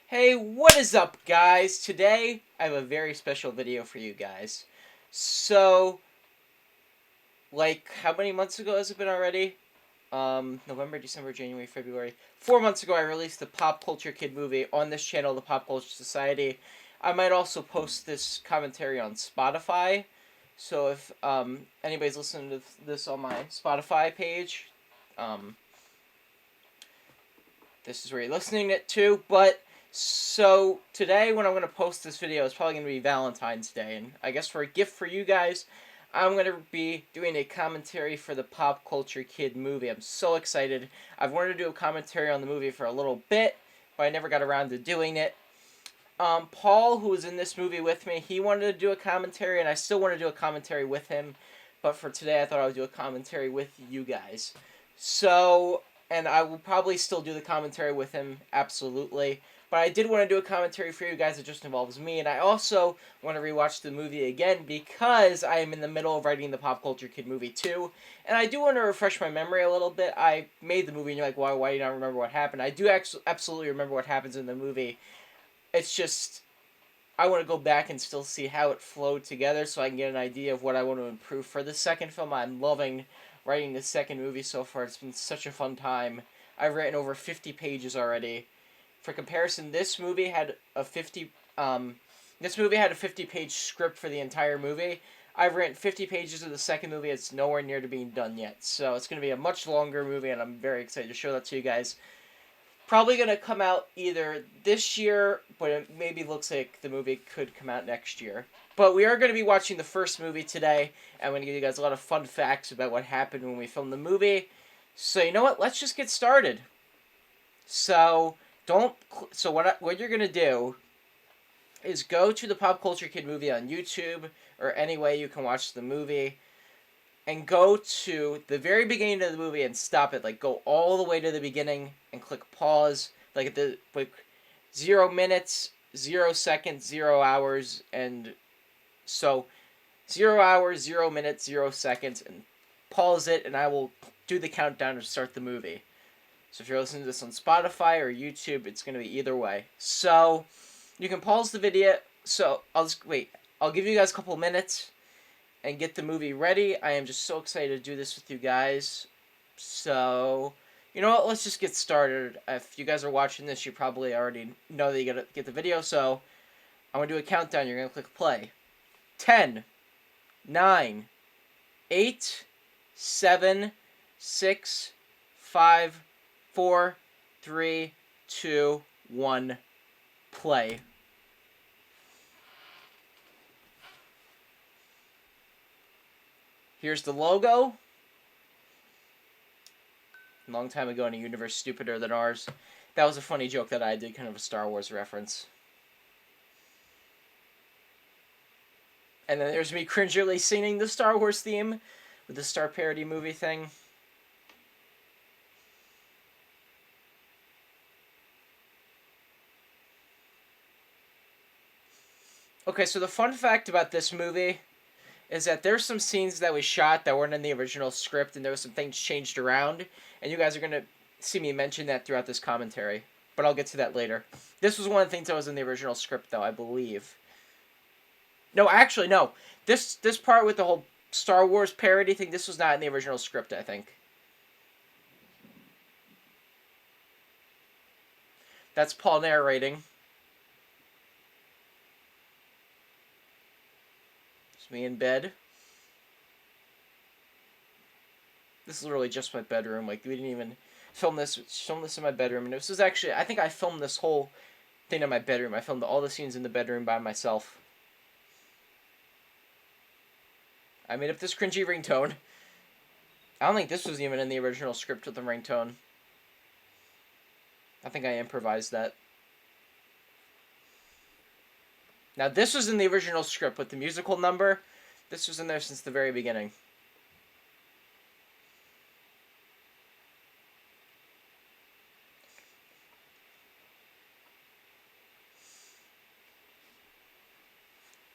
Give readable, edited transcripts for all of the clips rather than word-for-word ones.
Hey, what is up, guys? Today, I have a very special video for you guys. So, how many months ago has it been already? November, December, January, February. 4 months ago, I released the Pop Culture Kid movie on this channel, the Pop Culture Society. I might also post this commentary on Spotify. So if, anybody's listening to this on my Spotify page, um, this is where you're listening it to. But so today, when I'm gonna post this video, it's probably gonna be Valentine's Day, and I guess for a gift for you guys, I'm gonna be doing a commentary for the Pop Culture Kid movie. I'm so excited. I've wanted to do a commentary on the movie for a little bit, but I never got around to doing it. Paul, who was in this movie with me, he wanted to do a commentary, and I still want to do a commentary with him. But for today, I thought I would do a commentary with you guys. So, and I will probably still do the commentary with him, absolutely. But I did want to do a commentary for you guys that just involves me, and I also want to rewatch the movie again because I am in the middle of writing the Pop Culture Kid movie too, and I do want to refresh my memory a little bit. I made the movie, and you're like, why do you not remember what happened? I do absolutely remember what happens in the movie. It's just I want to go back and still see how it flowed together so I can get an idea of what I want to improve for the second film. I'm loving writing the second movie so far. It's been such a fun time. I've written over 50 pages already. For comparison, this movie had a 50-page script for the entire movie. I've written 50 pages of the second movie. It's nowhere near to being done yet. So it's going to be a much longer movie, and I'm very excited to show that to you guys. Probably going to come out either this year, but it maybe looks like the movie could come out next year. But we are going to be watching the first movie today. I'm going to give you guys a lot of fun facts about what happened when we filmed the movie. So you know what? Let's just get started. So what you're going to do is go to the Pop Culture Kid movie on YouTube or any way you can watch the movie. And go to the very beginning of the movie and stop it. Like, go all the way to the beginning and click pause. Like, at the 0 minutes, 0 seconds, 0 hours, and so 0 hours, 0 minutes, 0 seconds, and pause it, and I will do the countdown to start the movie. So if you're listening to this on Spotify or YouTube, it's going to be either way. So you can pause the video. So I'll give you guys a couple minutes and get the movie ready. I am just so excited to do this with you guys. So, you know what? Let's just get started. If you guys are watching this, you probably already know that you gotta get the video. So, I'm gonna do a countdown. You're gonna click play. 10, 9, 8, 7, 6, 5, 4, 3, 2, 1, play. Here's the logo. A long time ago in a universe stupider than ours. That was a funny joke that I did, kind of a Star Wars reference. And then there's me cringily singing the Star Wars theme with the Star parody movie thing. Okay, so the fun fact about this movie is that there's some scenes that we shot that weren't in the original script, and there was some things changed around, and you guys are going to see me mention that throughout this commentary, but I'll get to that later. This was one of the things that was in the original script, though, I believe. No, actually, no. This part with the whole Star Wars parody thing, this was not in the original script, I think. That's Paul narrating. Me in bed. This is literally just my bedroom. Like, we didn't even film this in my bedroom. And this is actually, I think I filmed this whole thing in my bedroom. I filmed all the scenes in the bedroom by myself. I made up this cringy ringtone. I don't think this was even in the original script with the ringtone. I think I improvised that. Now, this was in the original script with the musical number. This was in there since the very beginning.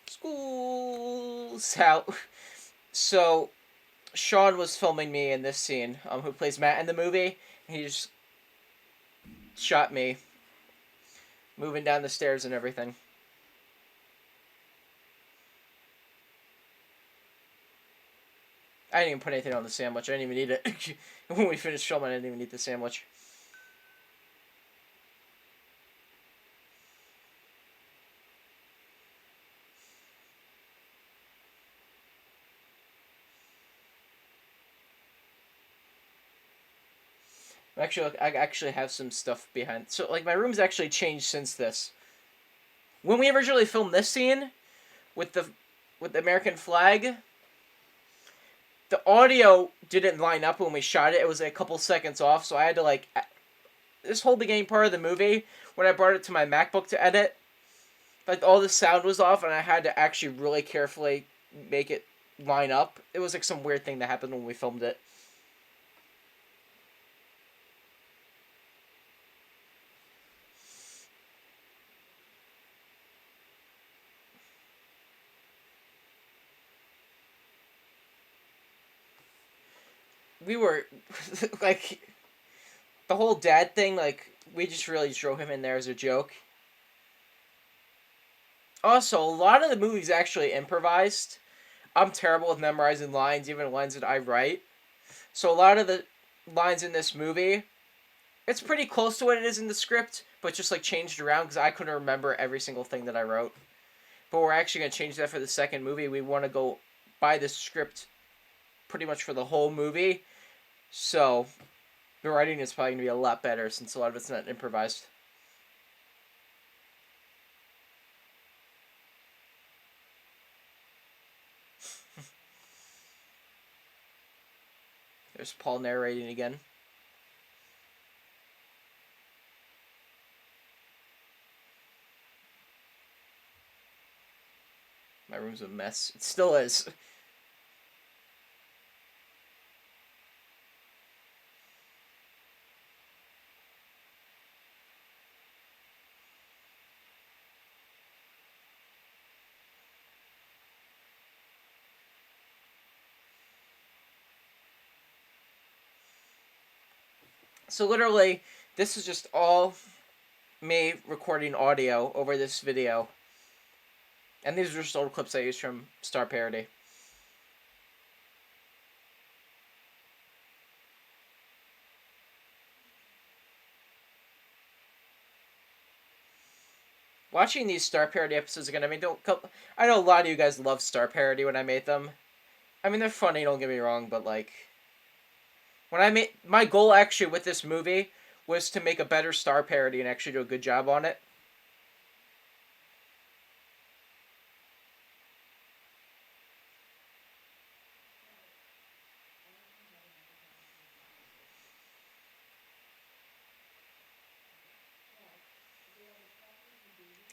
School's out. So, Sean was filming me in this scene, who plays Matt in the movie. And he just shot me. moving down the stairs and everything. I didn't even put anything on the sandwich. I didn't even need it. When we finished filming, I didn't even eat the sandwich. Actually, I actually have some stuff behind. So, like, my room's actually changed since this. When we originally filmed this scene with the American flag, the audio didn't line up when we shot it. It was a couple seconds off, so I had to like this whole beginning part of the movie when I brought it to my MacBook to edit. Like all the sound was off, and I had to actually really carefully make it line up. It was like some weird thing that happened when we filmed it. We were like the whole dad thing. Like we just really drove him in there as a joke. Also, a lot of the movie's actually improvised. I'm terrible with memorizing lines, even lines that I write. So a lot of the lines in this movie, it's pretty close to what it is in the script, but just like changed around because I couldn't remember every single thing that I wrote. But we're actually gonna change that for the second movie. We want to go by the script pretty much for the whole movie. So the writing is probably gonna be a lot better since a lot of it's not improvised. There's Paul narrating again. My room's a mess. It still is. So literally, this is just all me recording audio over this video. And these are just old clips I used from Star Parody. Watching these Star Parody episodes again, I mean, I know a lot of you guys love Star Parody when I made them. I mean, they're funny, don't get me wrong, but like, when I made my goal actually with this movie was to make a better Star Parody and actually do a good job on it.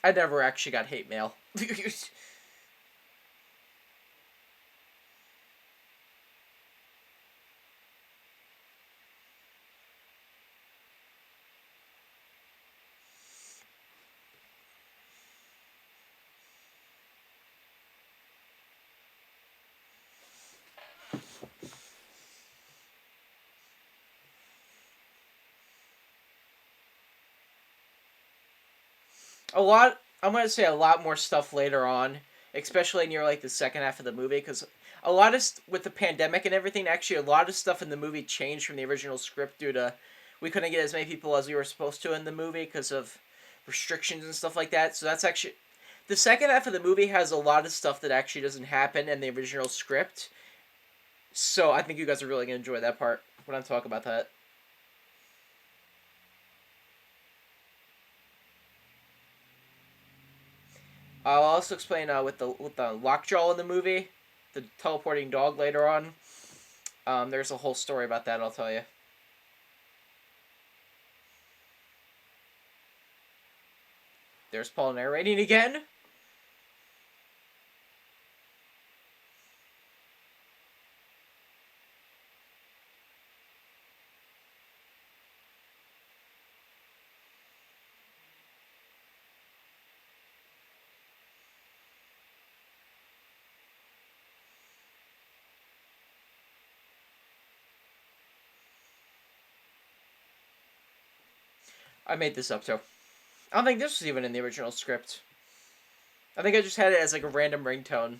I never actually got hate mail. I'm gonna say a lot more stuff later on, especially near like the second half of the movie, because a lot of with the pandemic and everything, actually a lot of stuff in the movie changed from the original script due to we couldn't get as many people as we were supposed to in the movie because of restrictions and stuff like that. So that's actually the second half of the movie has a lot of stuff that actually doesn't happen in the original script. So I think you guys are really gonna enjoy that part when I talk about that. I'll also explain with the lockjaw in the movie, the teleporting dog later on. There's a whole story about that. I'll tell you. There's Paul narrating again. I made this up too. I don't think this was even in the original script. I think I just had it as like a random ringtone.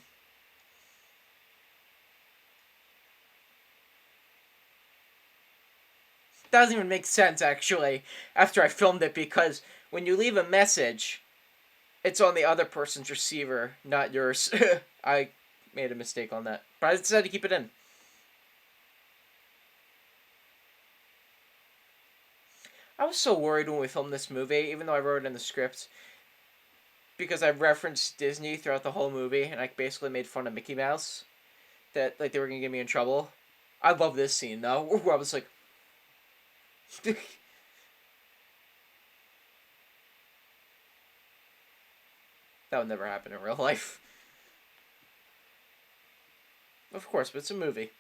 Doesn't even make sense actually after I filmed it, because when you leave a message, it's on the other person's receiver, not yours. I made a mistake on that, but I decided to keep it in. I was so worried when we filmed this movie, even though I wrote it in the script, because I referenced Disney throughout the whole movie, and I basically made fun of Mickey Mouse, that like they were gonna get me in trouble. I love this scene though, where I was like, that would never happen in real life. Of course, but it's a movie.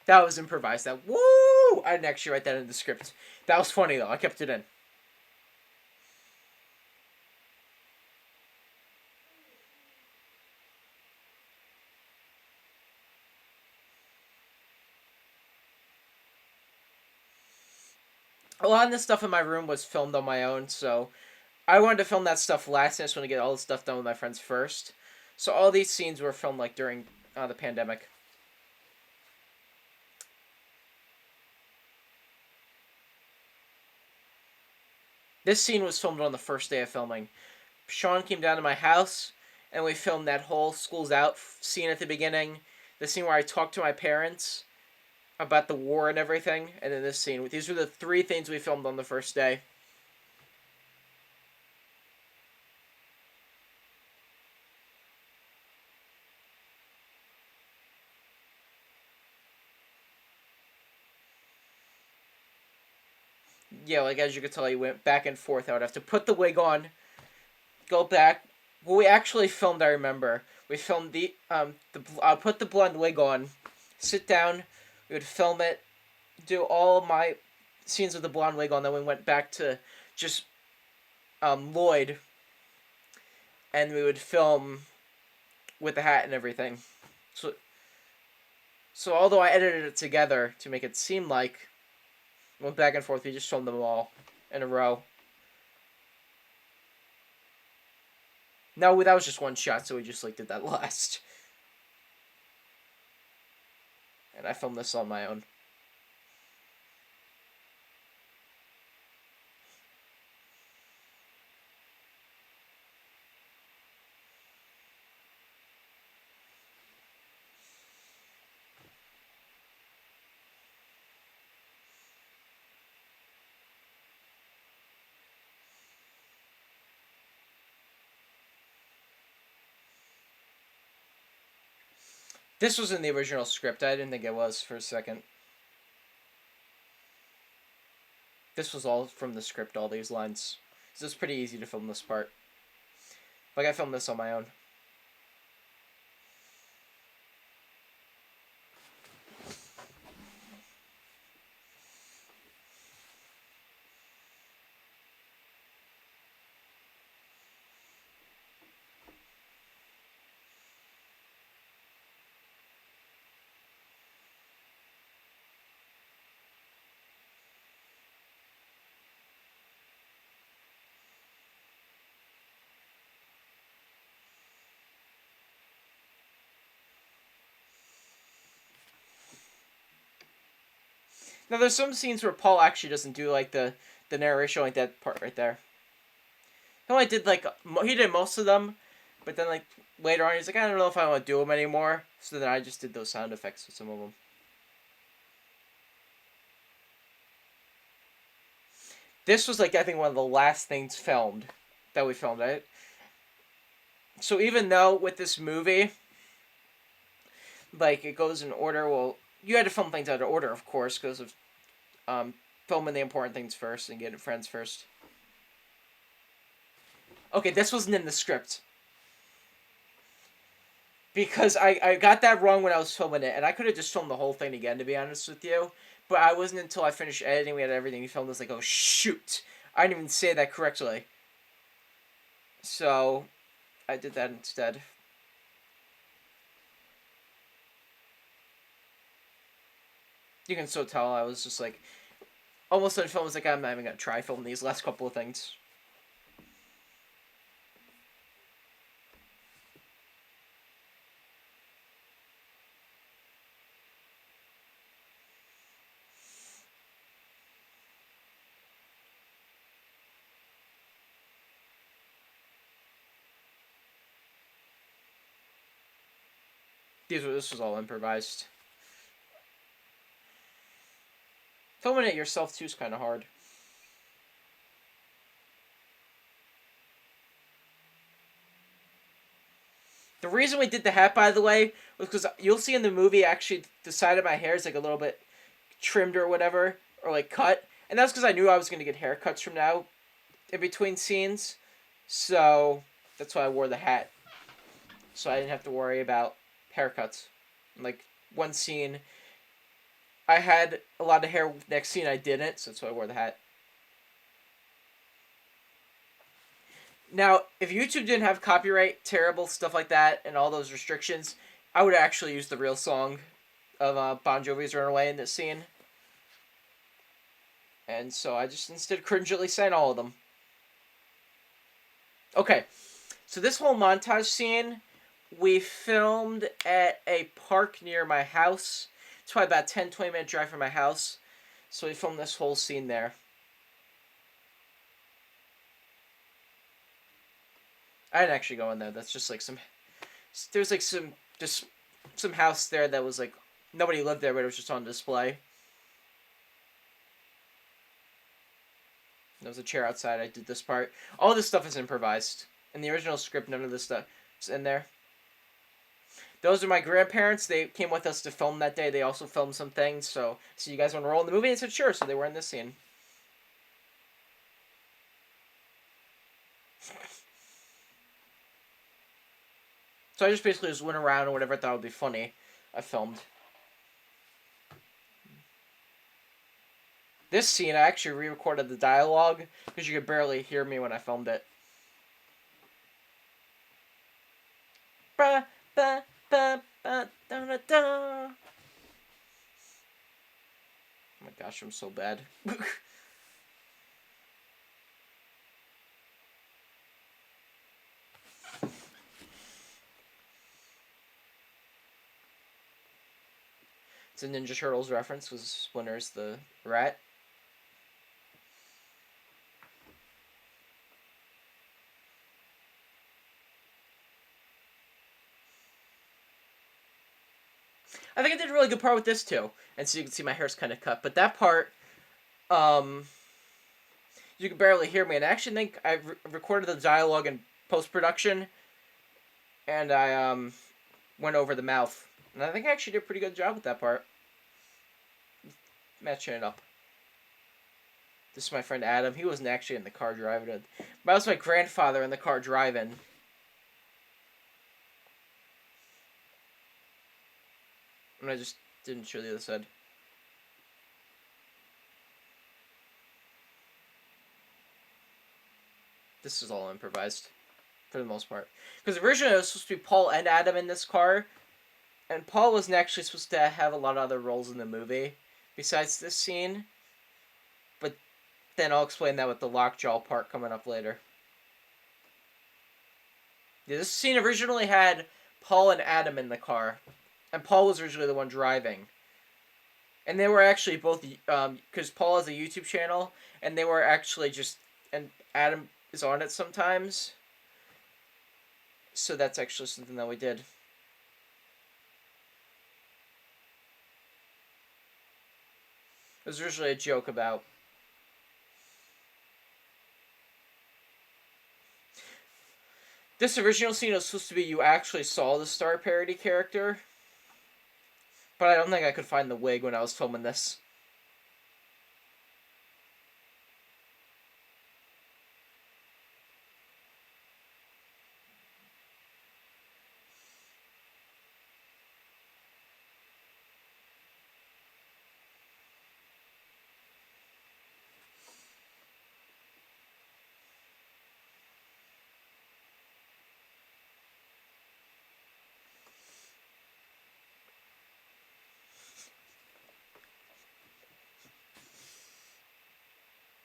That was improvised. That woo! I didn't actually write that in the script. That was funny though. I kept it in. A lot of the stuff in my room was filmed on my own, so I wanted to film that stuff last, and I just want to get all the stuff done with my friends first. So all these scenes were filmed like during the pandemic. This scene was filmed on the first day of filming. Sean came down to my house, and we filmed that whole school's out scene at the beginning. The scene where I talked to my parents about the war and everything, and then this scene. These were the three things we filmed on the first day. Yeah, like as you could tell, he went back and forth. I would have to put the wig on, go back. Well, we actually filmed. I remember we filmed I'll put the blonde wig on, sit down. We would film it, do all my scenes with the blonde wig on. Then we went back to just Lloyd, and we would film with the hat and everything. So, so although I edited it together to make it seem like went back and forth, we just filmed them all in a row. No, that was just one shot, so we just like did that last. And I filmed this on my own. This was in the original script. I didn't think it was for a second. This was all from the script, all these lines. So it's pretty easy to film this part. Like, I filmed this on my own. Now, there's some scenes where Paul actually doesn't do, like, the narration, like that part right there. He only did, like, he did most of them, but then, like, later on, he's like, I don't know if I want to do them anymore. So then I just did those sound effects with some of them. This was, like, I think one of the last things filmed that we filmed, right? So even though with this movie, like, it goes in order, well, you had to film things out of order, of course, because of filming the important things first and getting friends first. Okay, this wasn't in the script. Because I got that wrong when I was filming it, and I could have just filmed the whole thing again, to be honest with you. But I wasn't until I finished editing, we had everything we filmed, I was like, oh, shoot. I didn't even say that correctly. So, I did that instead. You can so tell I was just like almost on film. I was like, I'm not even gonna try film these last couple of things. This was all improvised. Filming it yourself too is kind of hard. The reason we did the hat, by the way, was because you'll see in the movie actually the side of my hair is like a little bit trimmed or whatever, or like cut, and that's because I knew I was gonna get haircuts from now in between scenes, so that's why I wore the hat, so I didn't have to worry about haircuts. Like one scene, I had a lot of hair. Next scene, I didn't, so that's why I wore the hat. Now, if YouTube didn't have copyright, terrible stuff like that, and all those restrictions, I would actually use the real song of Bon Jovi's "Runaway" in this scene. And so I just instead cringily sang all of them. Okay, so this whole montage scene we filmed at a park near my house. It's probably about 10-20 minute drive from my house. So we filmed this whole scene there. I didn't actually go in there. That's just like some. There's like some just some house there that was like nobody lived there, but it was just on display. There was a chair outside. I did this part. All this stuff is improvised. In the original script, none of this stuff is in there. Those are my grandparents. They came with us to film that day. They also filmed some things. So you guys want to roll in the movie? I said, sure. So they were in this scene. So I just basically just went around and whatever I thought would be funny, I filmed. This scene, I actually re-recorded the dialogue because you could barely hear me when I filmed it. Ba, ba, ba, ba, da, da, da. Oh my gosh, I'm so bad. It's a Ninja Turtles reference because Splinter's the rat. I think I did a really good part with this too. And so you can see my hair's kind of cut. But that part, you can barely hear me. And I actually think I recorded the dialogue in post-production. And I went over the mouth. And I think I actually did a pretty good job with that part. Matching it up. This is my friend Adam. He wasn't actually in the car driving it. But that was my grandfather in the car driving. And I just didn't show the other side. This is all improvised. For the most part. Because originally it was supposed to be Paul and Adam in this car. And Paul wasn't actually supposed to have a lot of other roles in the movie. Besides this scene. But then I'll explain that with the lockjaw part coming up later. Yeah, this scene originally had Paul and Adam in the car. And Paul was originally the one driving. And they were actually both, because Paul has a YouTube channel, and they were actually just, and Adam is on it sometimes. So that's actually something that we did. It was originally a joke about. This original scene was supposed to be you actually saw the Star parody character. But I don't think I could find the wig when I was filming this.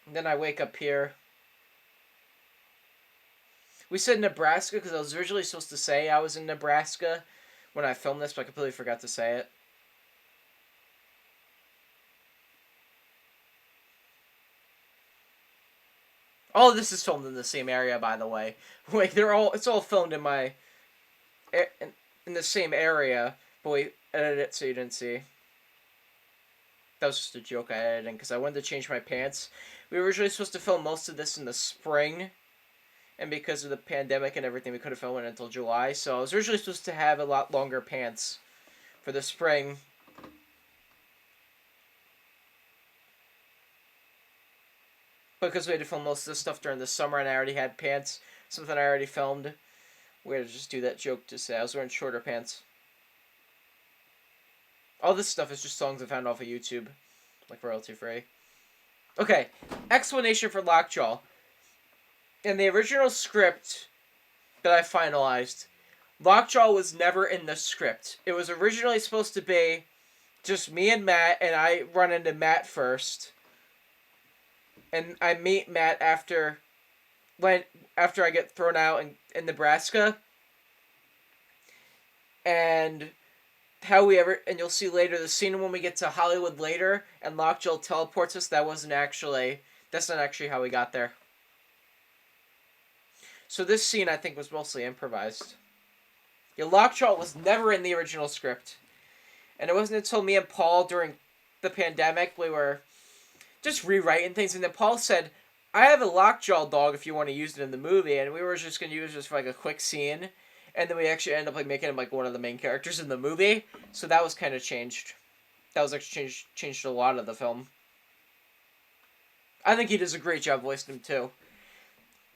And then I wake up here. We said Nebraska because I was originally supposed to say I was in Nebraska when I filmed this, but I completely forgot to say it. All of this is filmed in the same area, by the way. Like it's all filmed in my, in the same area. But we edited it so you didn't see. That was just a joke I added in because I wanted to change my pants. We were originally supposed to film most of this in the spring, and because of the pandemic and everything, we couldn't film it until July. So I was originally supposed to have a lot longer pants for the spring. Because we had to film most of this stuff during the summer and I already had pants, something I already filmed, we had to just do that joke to say I was wearing shorter pants. All this stuff is just songs I found off of YouTube, like royalty free. Okay, explanation for Lockjaw. In the original script that I finalized, Lockjaw was never in the script. It was originally supposed to be just me and Matt, and I run into Matt first. And I meet Matt after I get thrown out in Nebraska. And and you'll see later, the scene when we get to Hollywood later and Lockjaw teleports us, that's not actually how we got there. So this scene, I think, was mostly improvised. Yeah, Lockjaw was never in the original script. And it wasn't until me and Paul, during the pandemic, we were just rewriting things, and then Paul said, I have a Lockjaw dog if you want to use it in the movie, and we were just going to use this for, like, a quick scene, and then we actually ended up, like, making him, like, one of the main characters in the movie, so that was kind of changed. That was actually changed a lot of the film. I think he does a great job voicing him, too.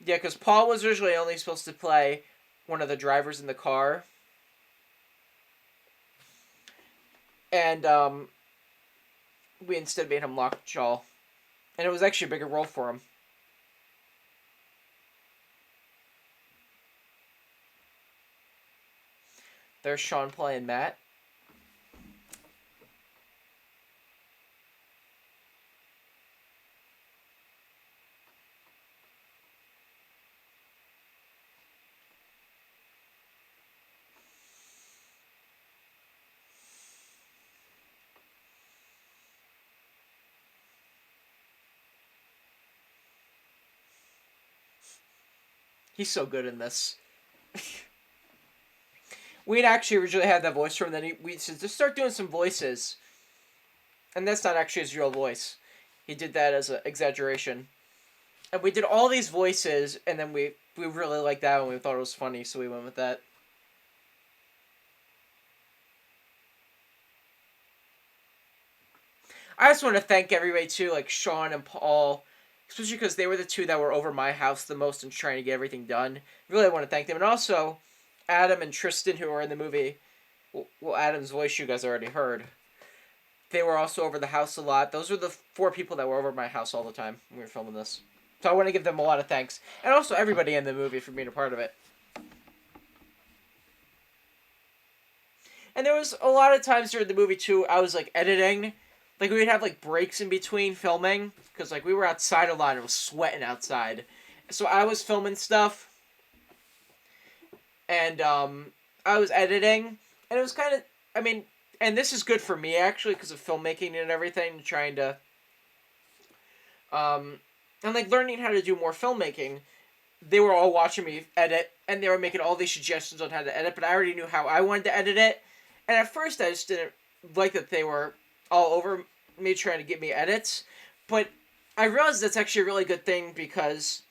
Yeah, because Paul was originally only supposed to play one of the drivers in the car, and, we instead made him Lockjaw. And it was actually a bigger role for him. There's Sean playing Matt. He's so good in this. We'd actually originally had that voice for him, then we said, just start doing some voices. And that's not actually his real voice. He did that as an exaggeration. And we did all these voices, and then we really liked that, and we thought it was funny, so we went with that. I just want to thank everybody, too, like Sean and Paul, especially because they were the two that were over my house the most and trying to get everything done. Really want to thank them. And also, Adam and Tristan, who are in the movie. Well, Adam's voice you guys already heard. They were also over the house a lot. Those were the 4 people that were over my house all the time when we were filming this. So I want to give them a lot of thanks. And also everybody in the movie for being a part of it. And there was a lot of times during the movie, too, I was, like, editing. Like, we'd have, like, breaks in between filming. Because, like, we were outside a lot. It was sweating outside. So I was filming stuff. And, I was editing. And it was kind of, and this is good for me, actually, because of filmmaking and everything. Trying to, and, like, learning how to do more filmmaking. They were all watching me edit. And they were making all these suggestions on how to edit. But I already knew how I wanted to edit it. And at first, I just didn't like that they were all over me trying to get me edits. But I realized that's actually a really good thing because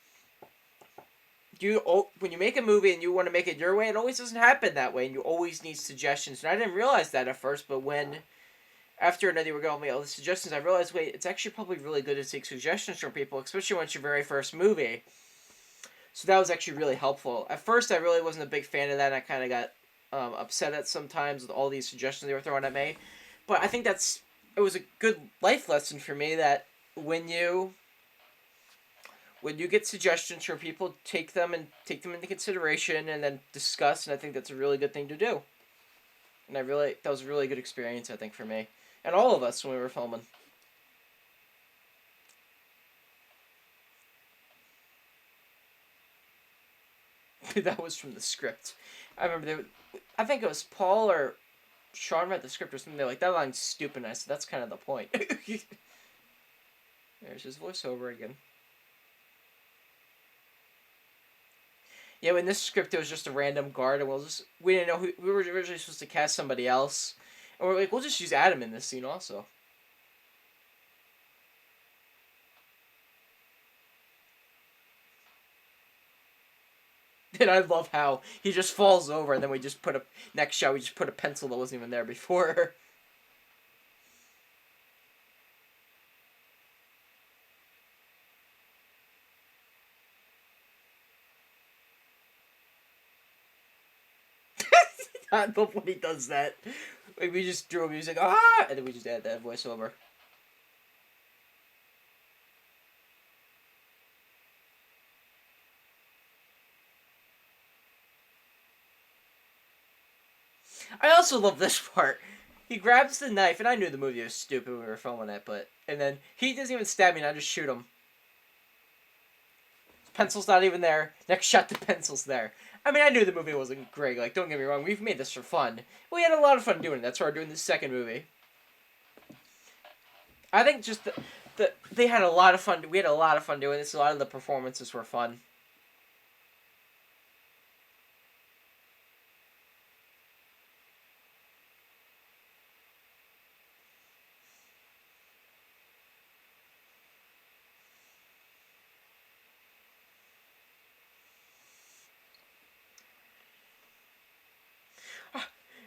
when you make a movie and you want to make it your way, it always doesn't happen that way. And you always need suggestions. And I didn't realize that at first. But after another they were going me all the suggestions, I realized, wait, it's actually probably really good to take suggestions from people, especially when it's your very first movie. So that was actually really helpful. At first, I really wasn't a big fan of that. And I kind of got upset at sometimes with all these suggestions they were throwing at me. But I think it was a good life lesson for me that when you get suggestions from people, take them into consideration and then discuss, and I think that's a really good thing to do. And that was a really good experience, I think, for me. And all of us when we were filming. That was from the script. I remember I think it was Paul or Sean read the script or something. They're like, that line's stupid. And I said, that's kind of the point. There's his voiceover again. Yeah, in this script it was just a random guard, and we didn't know who we were originally supposed to cast somebody else, and we're like, we'll just use Adam in this scene also. And I love how he just falls over, and then we just put next shot we just put a pencil that wasn't even there before. I love when he does that. Like we just drew music, and then we just add that voiceover. I also love this part. He grabs the knife, and I knew the movie was stupid when we were filming it, and then he doesn't even stab me, and I just shoot him. Pencil's not even there. Next shot, the pencil's there. I mean, I knew the movie wasn't great. Like, don't get me wrong, we've made this for fun. We had a lot of fun doing it. That's why we're doing the second movie. I think just they had a lot of fun. We had a lot of fun doing this. A lot of the performances were fun.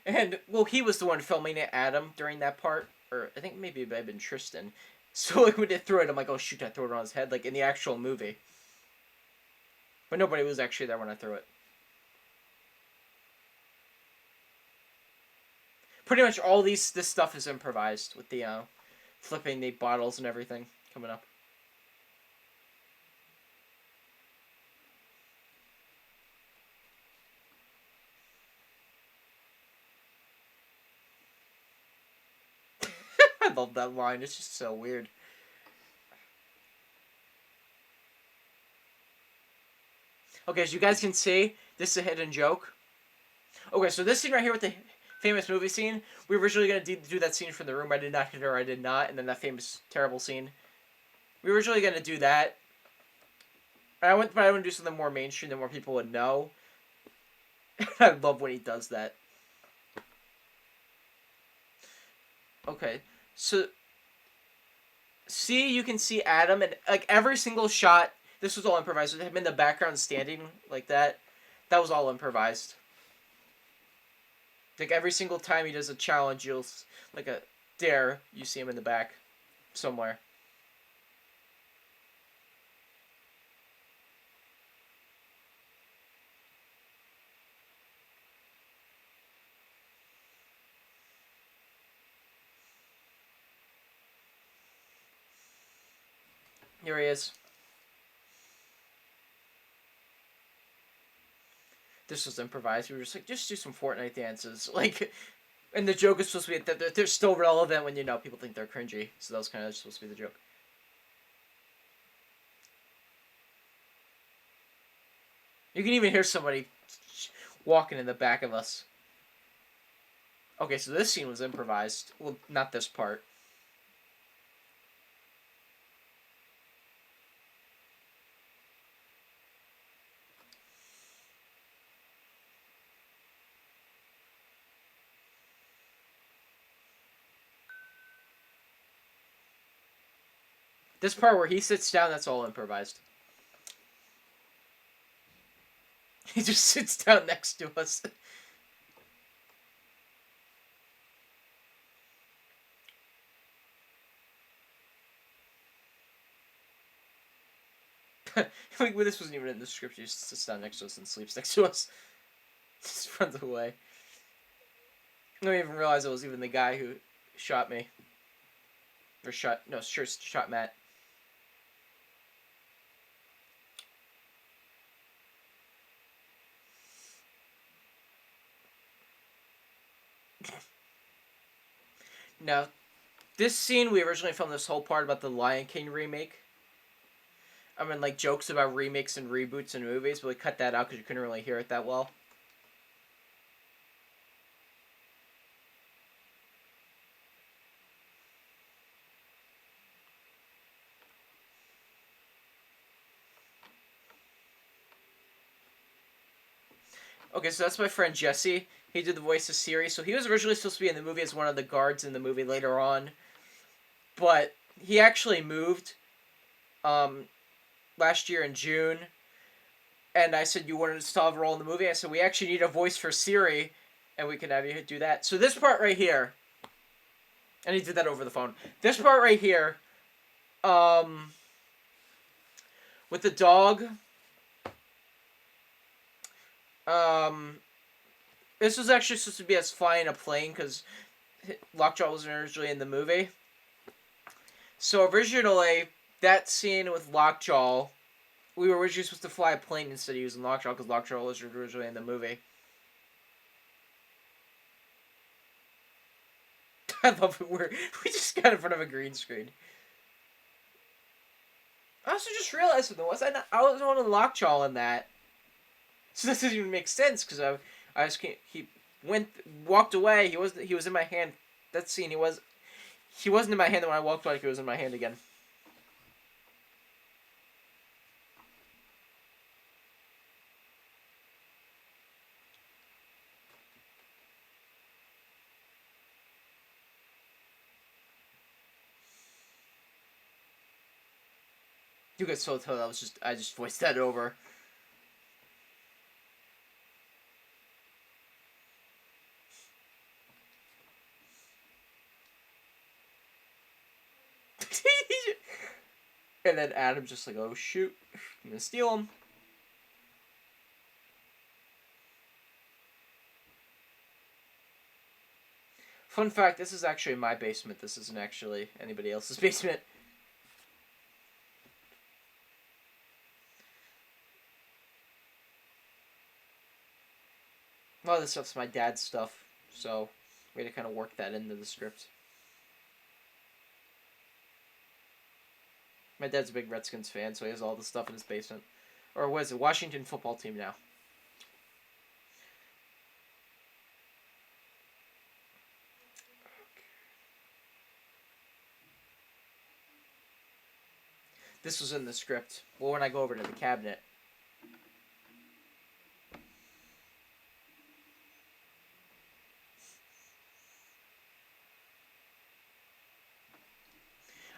And, well, he was the one filming it, Adam, during that part. Or I think maybe it might have been Tristan. So, like, when they threw it, I'm like, oh, shoot, I threw it on his head, like, in the actual movie. But nobody was actually there when I threw it. Pretty much all this stuff is improvised with the, flipping the bottles and everything coming up. I love that line. It's just so weird. Okay, as you guys can see, this is a hidden joke. Okay, so this scene right here with the famous movie scene, we were originally going to do that scene from the room. I did not hit her, I did not, and then that famous, terrible scene. We were originally going to do that. But I want to do something more mainstream that more people would know. I love when he does that. Okay, so see, you can see Adam, and like every single shot, this was all improvised. With him in the background standing like that, that was all improvised. Like every single time he does a challenge, you'll like a dare, you see him in the back somewhere. Here he is. This was improvised. We were just like, just do some Fortnite dances. Like, and the joke is supposed to be that they're still relevant when, you know, people think they're cringy. So that was kind of supposed to be the joke. You can even hear somebody walking in the back of us. Okay, so this scene was improvised. Well, not this part. This part where he sits down, that's all improvised. He just sits down next to us. Like, well, this wasn't even in the script. He just sits down next to us and sleeps next to us. Just runs away. I didn't even realize it was even the guy who shot me. Or shot Matt. Now, this scene, we originally filmed this whole part about the Lion King remake. I mean, like, jokes about remakes and reboots in movies, but we cut that out because you couldn't really hear it that well. Okay, so that's my friend Jesse. He did the voice of Siri. So he was originally supposed to be in the movie as one of the guards in the movie later on, but he actually moved um, last year in June. And I said, you wanted to still have a role in the movie? I said, we actually need a voice for Siri, and we can have you do that. So this part right here, and he did that over the phone. This part right here, um, with the dog, um, this was actually supposed to be us flying a plane because Lockjaw wasn't originally in the movie. So originally, that scene with Lockjaw, we were originally supposed to fly a plane instead of using Lockjaw because Lockjaw was originally in the movie. I love it. We just got in front of a green screen. I also just realized something. I was on a Lockjaw in that. So this doesn't even make sense because I just can't. He walked away. He was in my hand. That scene. He wasn't in my hand when I walked away. He was in my hand again. You guys so tell I just voiced that over. And then Adam's just like, oh shoot, I'm gonna steal him. Fun fact, this is actually my basement. This isn't actually anybody else's basement. A lot of this stuff's my dad's stuff, so we had to kind of work that into the script. My dad's a big Redskins fan, so he has all the stuff in his basement. Or what is it? Washington football team now. This was in the script. Well, when I go over to the cabinet.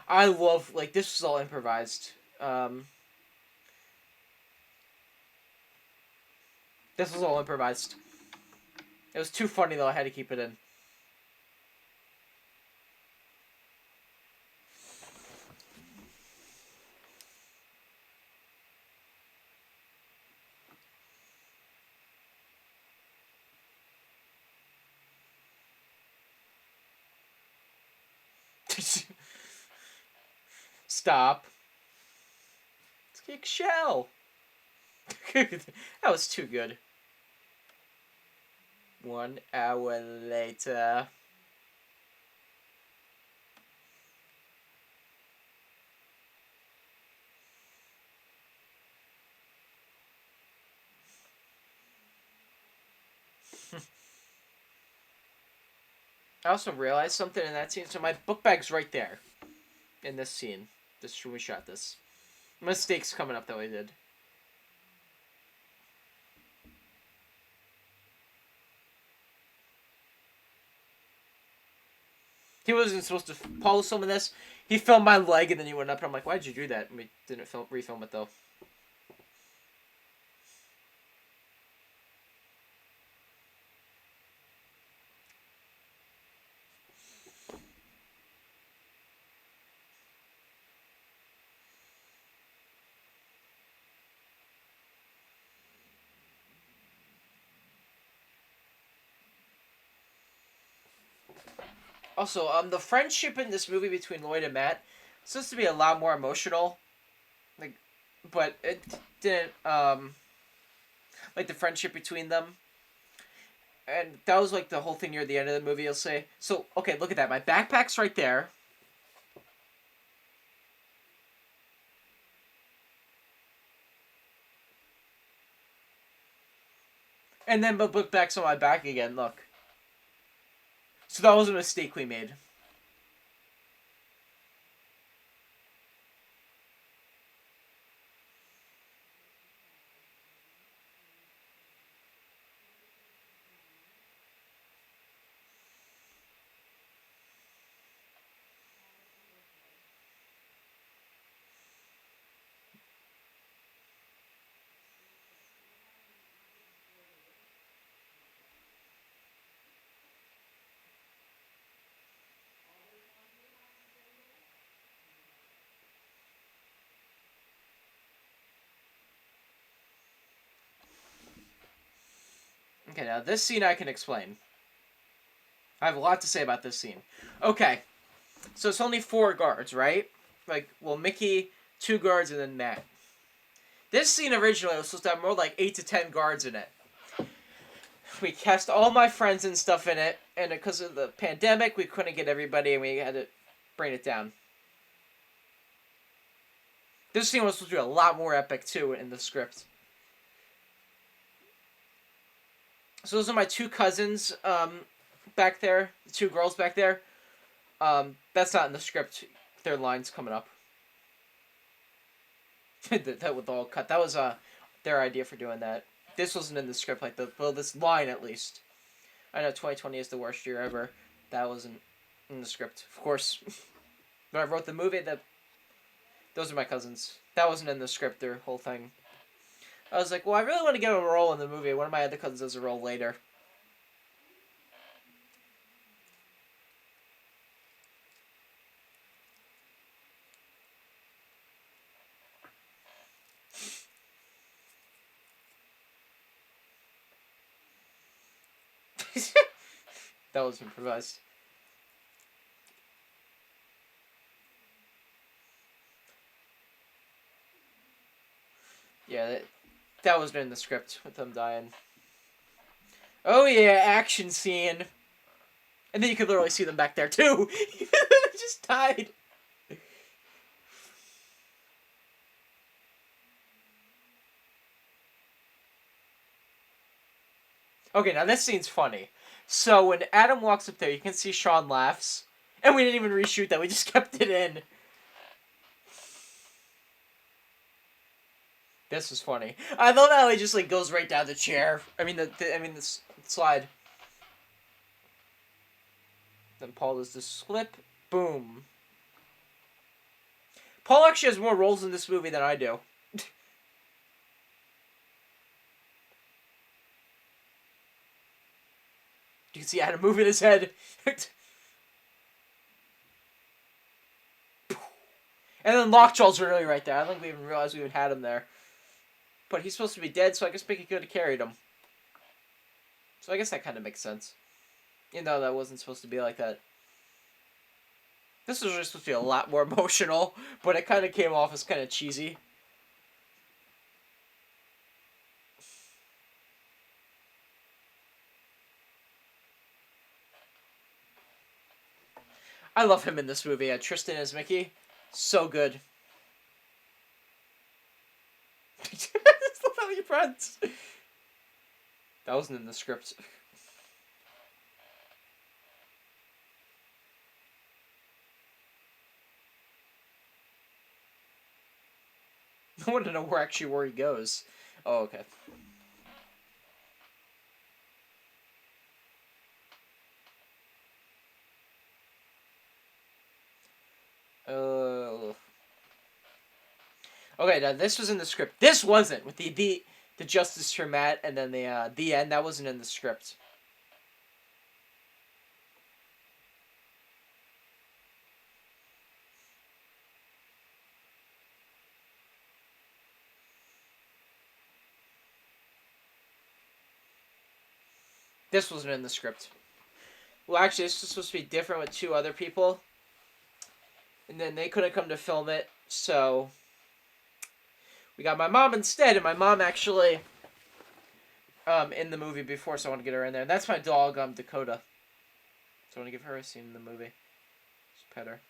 I love, like, this was all improvised. This was all improvised. It was too funny, though. I had to keep it in. Stop. Let's kick shell. That was too good. 1 hour later. I also realized something in that scene. So my book bag's right there. In this scene. This when we shot this. Mistakes coming up that we did. He wasn't supposed to pose some of this. He filmed my leg and then he went up and I'm like, why'd you do that? And we didn't refilm it though. Also, the friendship in this movie between Lloyd and Matt is supposed to be a lot more emotional, like, but it didn't. Like the friendship between them, and that was like the whole thing near the end of the movie. You'll say, so okay, look at that. My backpack's right there. And then my book back's on my back again, look. So that was a mistake we made. Okay, now this scene I can explain. I have a lot to say about this scene. Okay, so it's only 4 guards, right? Like, well, Mickey, 2 guards, and then Matt. This scene originally was supposed to have more like 8 to 10 guards in it. We cast all my friends and stuff in it, and because of the pandemic, we couldn't get everybody, and we had to bring it down. This scene was supposed to be a lot more epic, too, in the script. So those are my 2 cousins back there, the 2 girls back there. That's not in the script. Their line's coming up. that was all cut. That was their idea for doing that. This wasn't in the script, like this line at least. I know 2020 is the worst year ever. That wasn't in the script, of course. When I wrote the movie, those are my cousins. That wasn't in the script. Their whole thing. I was like, well, I really want to get a role in the movie. One of my other cousins has a role later. That was improvised. Yeah, that wasn't in the script with them dying. Oh yeah, action scene. And then you could literally see them back there too. They just died. Okay, now this scene's funny. So when Adam walks up there, you can see Sean laughs. And we didn't even reshoot that, we just kept it in. This was funny. I love how he just like goes right down the chair. I mean the slide. Then Paul does the slip. Boom. Paul actually has more roles in this movie than I do. You can see Adam moving his head. And then Lockjaw's really right there. I don't think we even realized we even had him there. But he's supposed to be dead, so I guess Mickey could have carried him. So I guess that kind of makes sense. Even though that wasn't supposed to be like that. This was just supposed to be a lot more emotional, but it kind of came off as kind of cheesy. I love him in this movie. Tristan as Mickey. So good. Still have your friends. That wasn't in the script. I want to know where he goes. Oh, okay. Okay, now this was in the script. This wasn't with the justice for Matt and then the end. That wasn't in the script. This wasn't in the script. Well, actually, this was supposed to be different with 2 other people. And then they couldn't come to film it, so we got my mom instead, and my mom actually in the movie before, so I want to get her in there. And that's my dog, Dakota. So I want to give her a scene in the movie. Just pet her.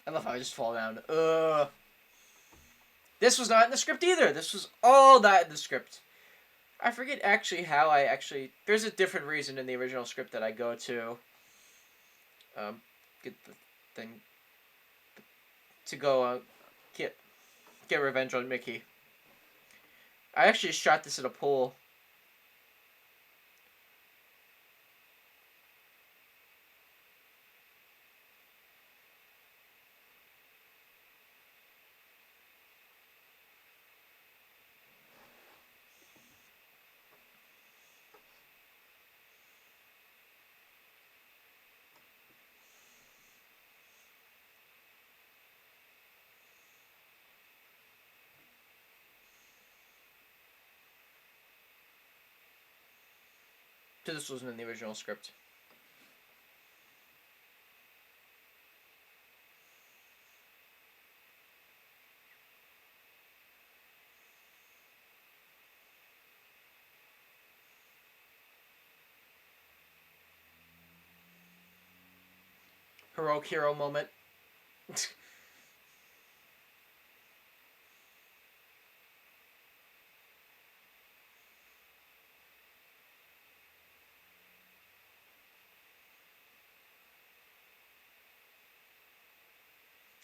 I love how I just fall down. Ugh. This was not in the script either. This was all not in the script. I forget actually how I actually... There's a different reason in the original script that I go to get the thing to go get revenge on Mickey. I actually shot this at a pool. So this wasn't in the original script. Heroic hero moment.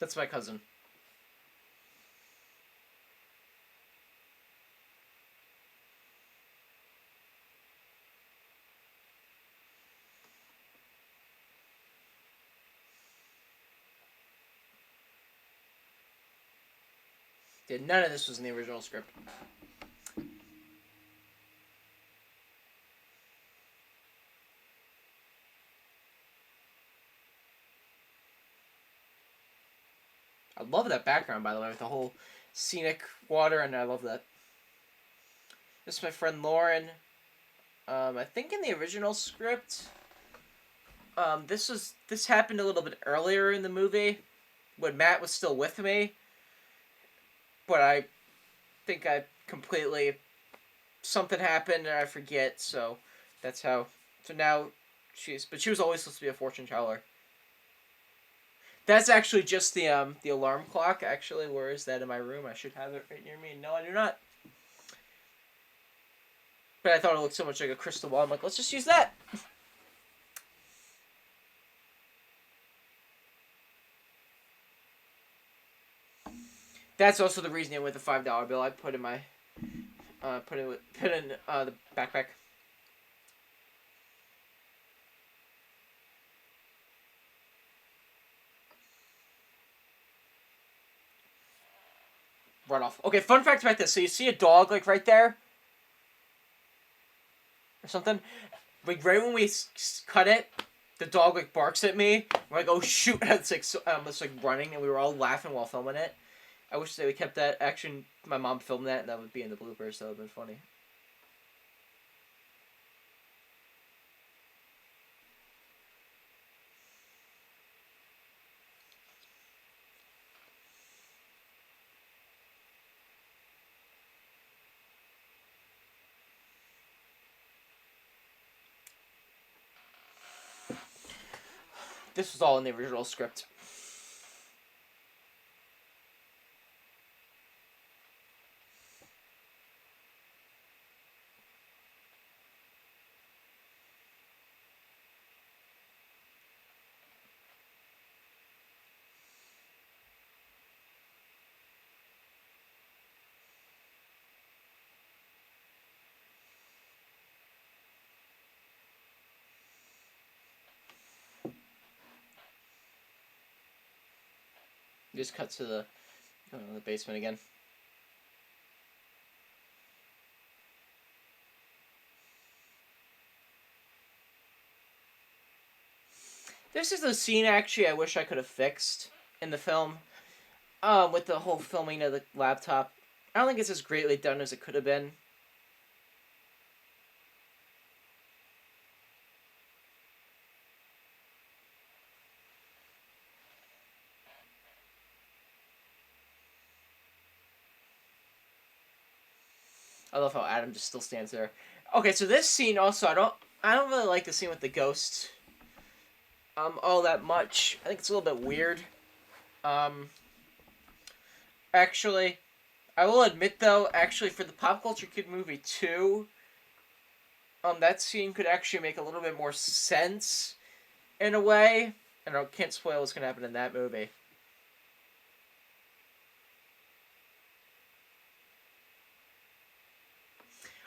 That's my cousin. Yeah, none of this was in the original script. I love that background, by the way, with the whole scenic water, and I love that. This is my friend Lauren. I think in the original script, this happened a little bit earlier in the movie, when Matt was still with me. But I think I completely... Something happened and I forget, so that's how... So now But she was always supposed to be a fortune teller. That's actually just the alarm clock, actually. Where is that in my room? I should have it right near me. No, I do not. But I thought it looked so much like a crystal ball. I'm like, let's just use that. That's also the reason with the $5 bill I put in my put in the backpack. Run off. Okay, fun fact about this. So you see a dog like right there, or something. Like right when we cut it, the dog like barks at me. We're like, oh shoot! It's like almost like running, and we were all laughing while filming it. I wish that we kept that action. My mom filmed that, and that would be in the bloopers. That would have been funny. This was all in the original script. Just cut to the basement again. This is a scene actually I wish I could have fixed in the film. With the whole filming of the laptop. I don't think it's as greatly done as it could have been. I love how Adam just still stands there. Okay, so this scene also I don't really like the scene with the ghost all that much. I think it's a little bit weird. Um, actually, I will admit though, actually for the Pop Culture Kid movie 2, that scene could actually make a little bit more sense in a way. And I can't spoil what's gonna happen in that movie.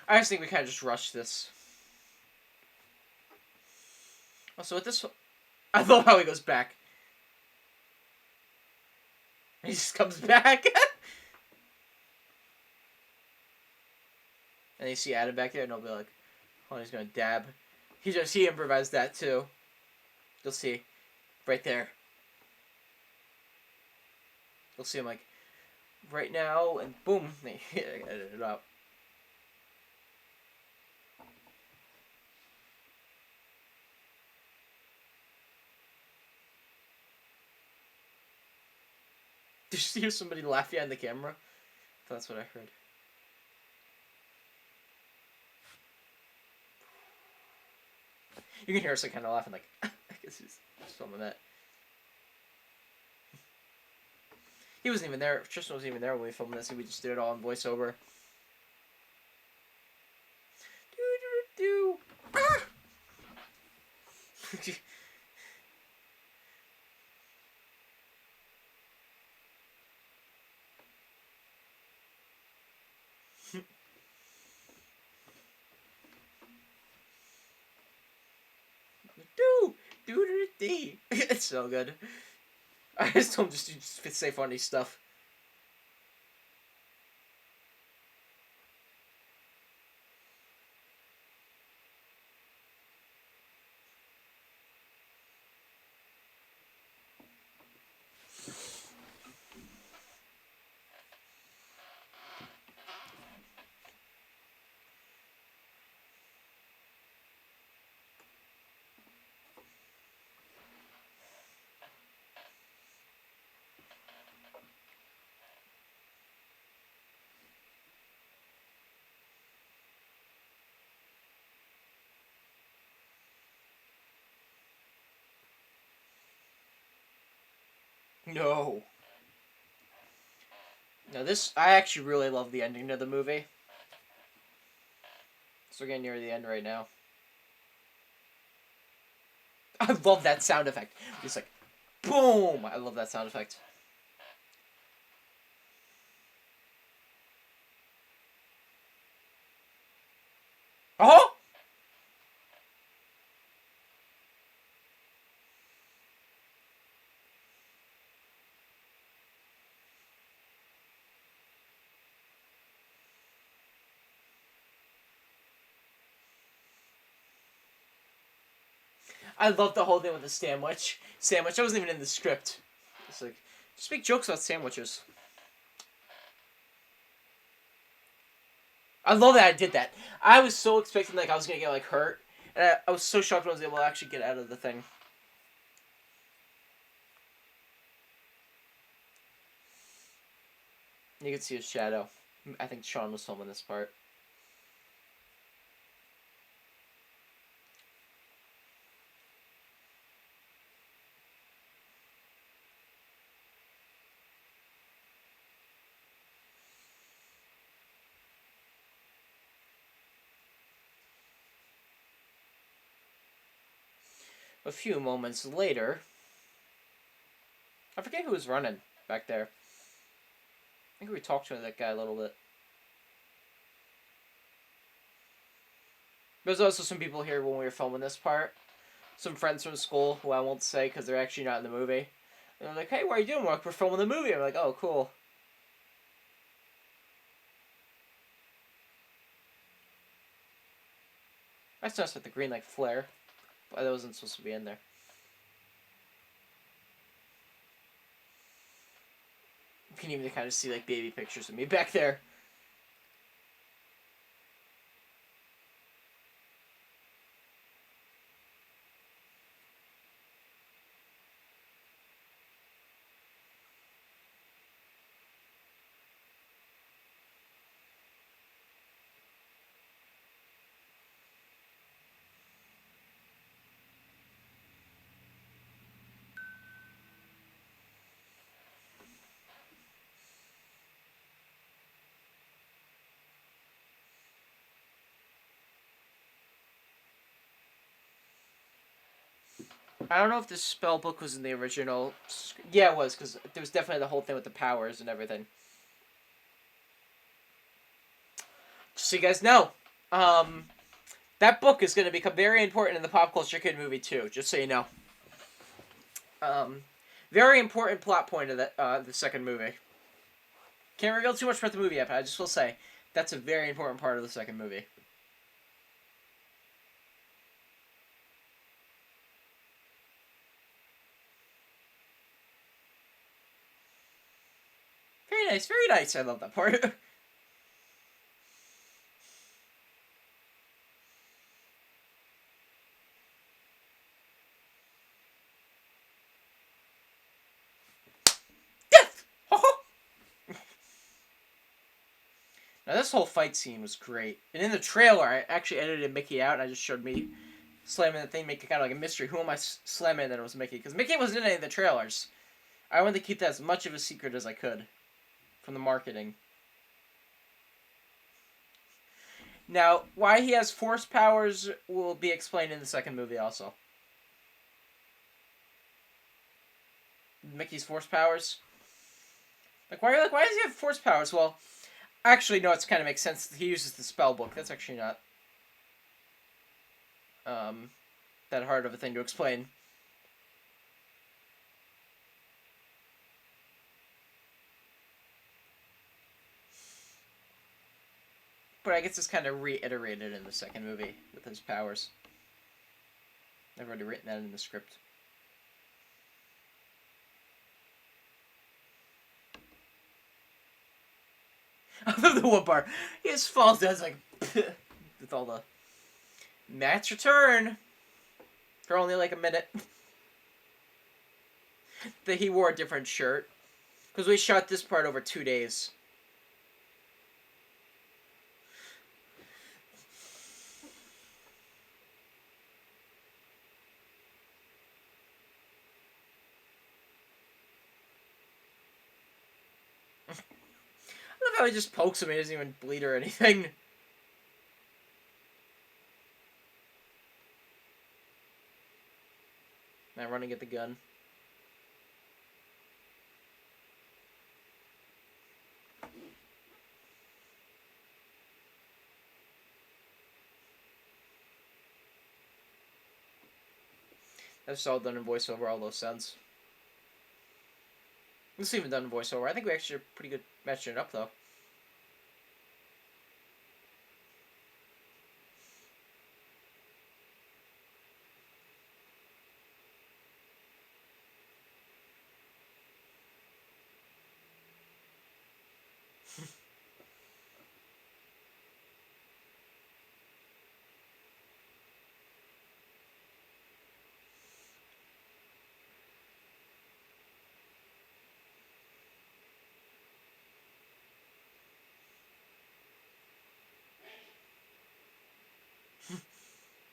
I just think we kind of just rushed this. Also, with this, I love how he goes back. He just comes back. And you see Adam back there, and he'll be like, "Oh, he's gonna dab." He improvised that too. You'll see, right there. You'll see him like, right now, and boom, they edit it out. Did you hear somebody laugh behind the camera? That's what I heard. You can hear us like kind of laughing, like I guess he's filming that. He wasn't even there. Tristan wasn't even there when we filmed this. We just did it all in voiceover. Do. Ah! Do. It's so good. I just told him just say funny stuff. No. No, I actually really love the ending to the movie. So we're getting near the end right now. I love that sound effect. It's like, boom! I love that sound effect. Oh! I love the whole thing with the sandwich. Sandwich. I wasn't even in the script. It's like, just make jokes about sandwiches. I love that I did that. I was so expecting like I was gonna get like hurt, and I was so shocked when I was able to actually get out of the thing. You can see his shadow. I think Sean was filming this part. A few moments later, I forget who was running back there. I think we talked to that guy a little bit. There's also some people here when we were filming this part. Some friends from school who I won't say because they're actually not in the movie. And they're like, "Hey, what are you doing?" We're filming the movie. I'm like, "Oh, cool." That's nice with the green like flare, but that wasn't supposed to be in there. You can even kind of see like baby pictures of me back there. I don't know if the spell book was in the original. Yeah, it was, because there was definitely the whole thing with the powers and everything. Just so you guys know, um, that book is going to become very important in the pop culture kid movie too. Just so you know, um, very important plot point of the second movie. Can't reveal too much about the movie yet, but I just will say that's a very important part of the second movie. Very nice, very nice. I love that part. Death. Now this whole fight scene was great, and in the trailer I actually edited Mickey out, and I just showed me slamming the thing, make it kind of like a mystery. Who am I slamming? That it was Mickey, because Mickey wasn't in any of the trailers. I wanted to keep that as much of a secret as I could from the marketing. Now, why he has force powers will be explained in the second movie also. Mickey's force powers. Why does he have force powers? Well, actually, no, it's kind of makes sense. He uses the spell book. That's actually not um, that hard of a thing to explain. But I guess it's kind of reiterated in the second movie with his powers. I've already written that in the script. I love the one part. He just falls down, like, with all the match return for only like a minute. That he wore a different shirt because we shot this part over 2 days. I love how he just pokes him. He doesn't even bleed or anything. Now running at the gun. That's all done in voiceover, all those sounds. This is even done in voiceover. I think we actually are pretty good matching it up, though.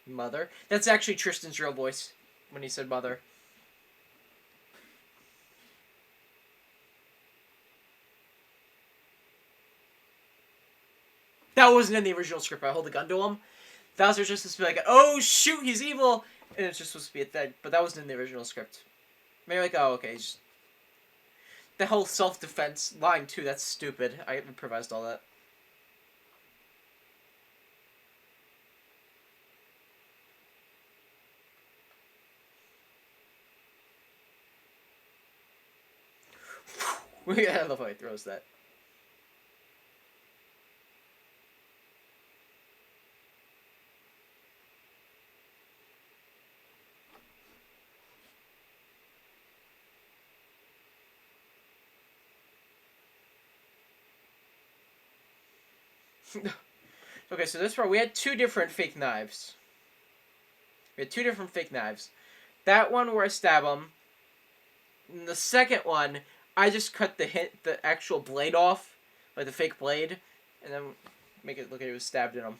Mother. That's actually Tristan's real voice when he said mother. That wasn't in the original script. I hold the gun to him. That was just supposed to be like, oh shoot, he's evil, and it's just supposed to be a thing. But that wasn't in the original script. Maybe like, oh okay, just the whole self-defense line too. That's stupid. I improvised all that. I love how he throws that. Okay, so this part we had two different fake knives. We had two different fake knives. That one where I stab him. And the second one, I just cut the actual blade off, like the fake blade, and then make it look like it was stabbed in him.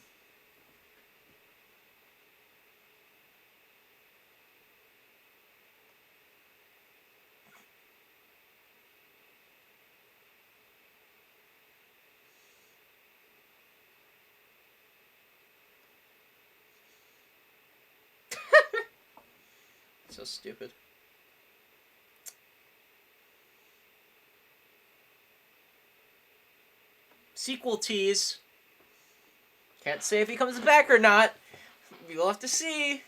So stupid. Sequel tease. Can't say if he comes back or not. We'll have to see.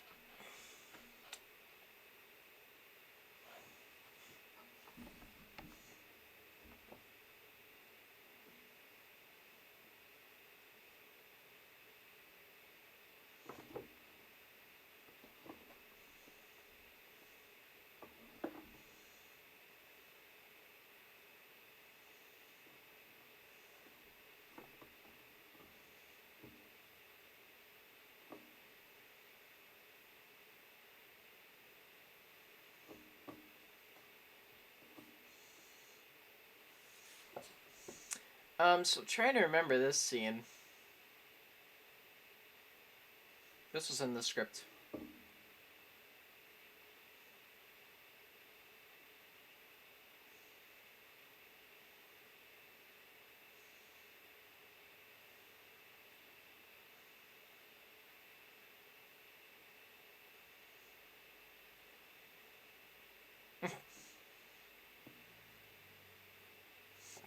So trying to remember this scene. This was in the script.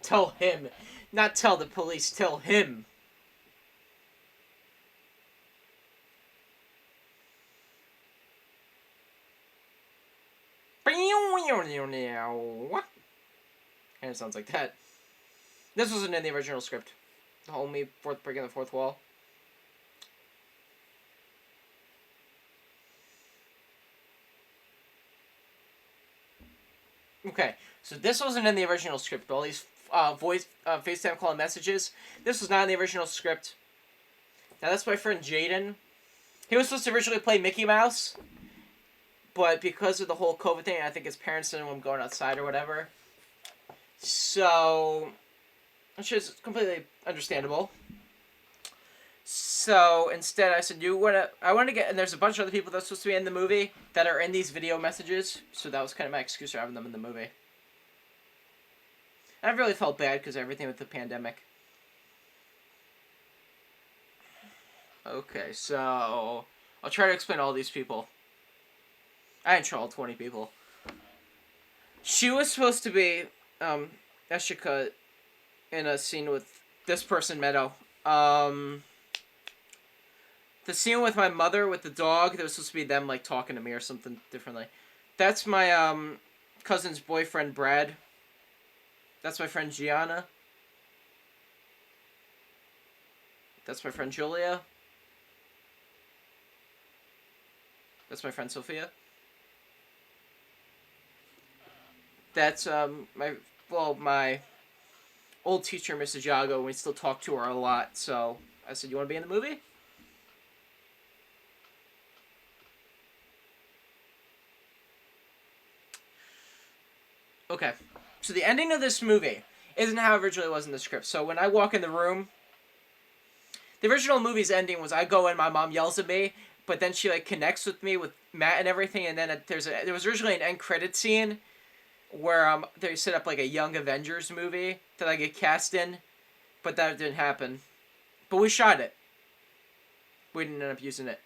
Tell him. Not tell the police, tell him. And it sounds like that. This wasn't in the original script. Only breaking the fourth wall. Okay, so this wasn't in the original script. All these FaceTime call messages. This was not in the original script. Now that's my friend Jaden. He was supposed to originally play Mickey Mouse, but because of the whole COVID thing, I think his parents didn't want him going outside or whatever. So, which is completely understandable. So instead, I said, I want to get, and there's a bunch of other people that's supposed to be in the movie that are in these video messages. So that was kind of my excuse for having them in the movie. And I really felt bad because of everything with the pandemic. Okay, so I'll try to explain all these people. I didn't show all 20 people. She was supposed to be, Eshika in a scene with this person, Meadow. The scene with my mother with the dog, that was supposed to be them, like, talking to me or something differently. That's my, cousin's boyfriend, Brad. That's my friend, Gianna. That's my friend, Julia. That's my friend, Sophia. That's, my old teacher, Mrs. Jago, and we still talk to her a lot, so I said, you want to be in the movie? Okay, so the ending of this movie isn't how it originally was in the script. So when I walk in the room, the original movie's ending was I go in, my mom yells at me, but then she, like, connects with me with Matt and everything, and then there was originally an end credit scene where they set up, like, a Young Avengers movie that I get cast in, but that didn't happen. But we shot it. We didn't end up using it.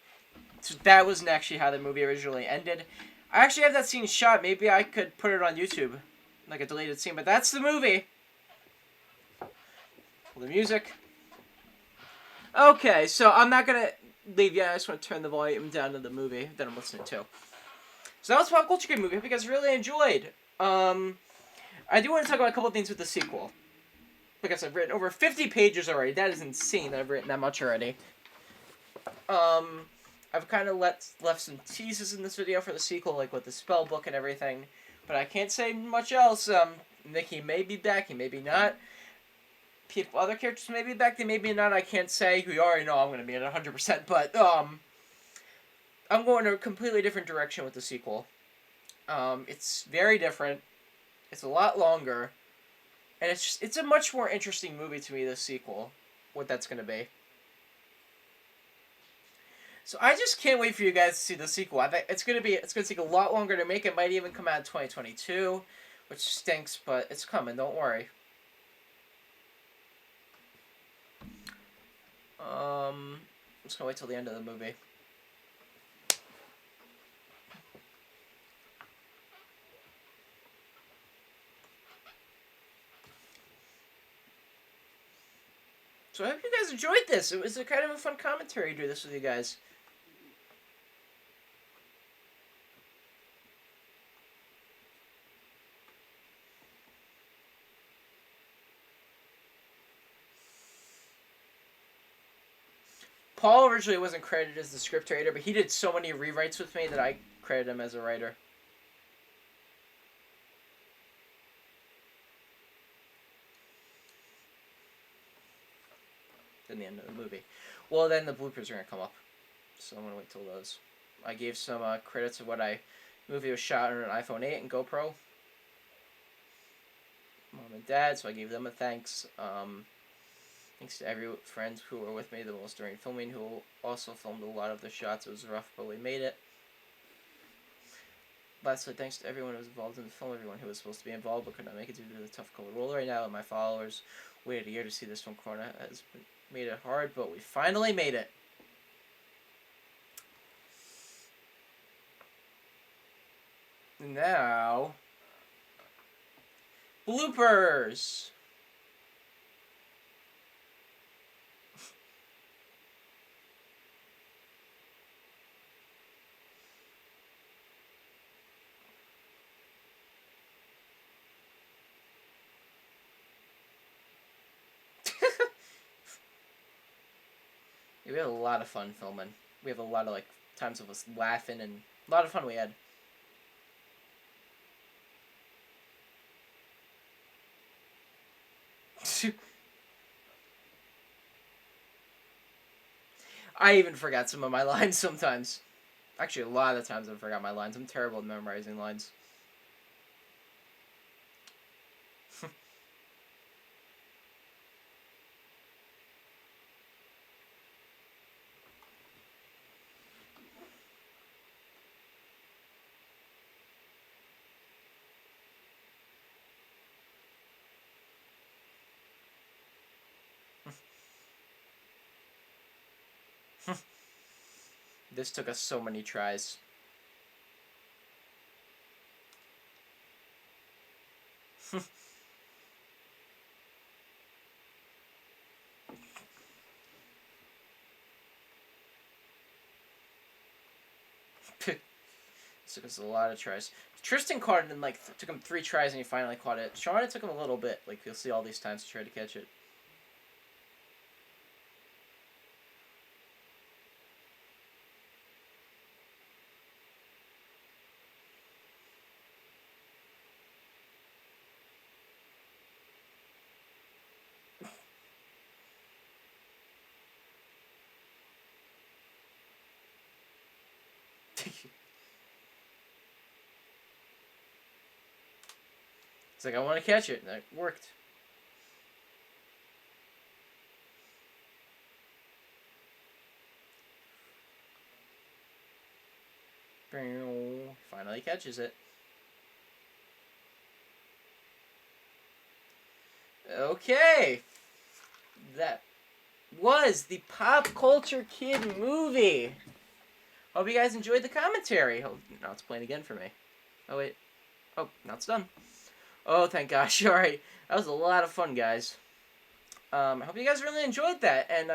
So that wasn't actually how the movie originally ended. I actually have that scene shot. Maybe I could put it on YouTube. Like a deleted scene, but that's the movie. The music. Okay, so I'm not gonna leave yet. I just want to turn the volume down to the movie that I'm listening to. So that was Pop Culture Kid movie. I hope you guys really enjoyed. I do want to talk about a couple of things with the sequel. Like I said, I've written over 50 pages already. That is insane that I've written that much already. I've kind of left some teases in this video for the sequel, like with the spell book and everything. But I can't say much else. Nikki may be back, he may be not. Other characters may be back, they may be not. I can't say. We already know I'm going to be at 100%. But, I'm going in a completely different direction with the sequel. It's very different. It's a lot longer. And it's a much more interesting movie to me, this sequel. What that's going to be. So I just can't wait for you guys to see the sequel. I think it's gonna take a lot longer to make. It might even come out in 2022, which stinks, but it's coming. Don't worry. I'm just gonna wait till the end of the movie. So I hope you guys enjoyed this. It was a kind of a fun commentary to do this with you guys. Paul originally wasn't credited as the scriptwriter, but he did so many rewrites with me that I credit him as a writer. Then the end of the movie. Well, then the bloopers are going to come up. So I'm going to wait till those. I gave some credits of what movie was shot on an iPhone 8 and GoPro. Mom and Dad, so I gave them a thanks. Thanks to every friends who were with me the most during filming, who also filmed a lot of the shots. It was rough, but we made it. Lastly, thanks to everyone who was involved in the film, everyone who was supposed to be involved but could not make it due to the tough cold world right now, and my followers waited a year to see this film. Corona has made it hard, but we finally made it. Now, bloopers. We had a lot of fun filming. We have a lot of times of us laughing and a lot of fun we had. I even forgot some of my lines sometimes. Actually, a lot of the times I forgot my lines. I'm terrible at memorizing lines. This took us so many tries. Took us a lot of tries. Tristan caught it in took him 3 tries and he finally caught it. Sean, it took him a little bit. You'll see all these times to try to catch it. It's like, I want to catch it. And it worked. Finally catches it. Okay. That was the Pop Culture Kid movie. Hope you guys enjoyed the commentary. Oh, now it's playing again for me. Oh, wait. Oh, now it's done. Oh, thank gosh. Alright. That was a lot of fun, guys. I hope you guys really enjoyed that. And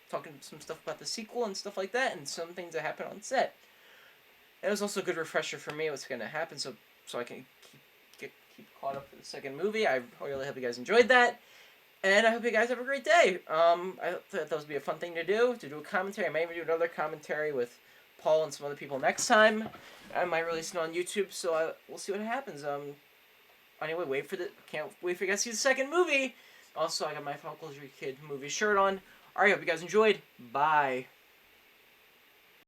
talking some stuff about the sequel and stuff like that, and some things that happened on set. It was also a good refresher for me what's going to happen, so I can keep caught up for the second movie. I really hope you guys enjoyed that. And I hope you guys have a great day. I thought that would be a fun thing to do a commentary. I might even do another commentary with Paul and some other people next time. I might release it on YouTube, so we'll see what happens. Anyway, can't wait for you guys to see the second movie. Also, I got my Pop Culture Kid movie shirt on. Alright, hope you guys enjoyed. Bye.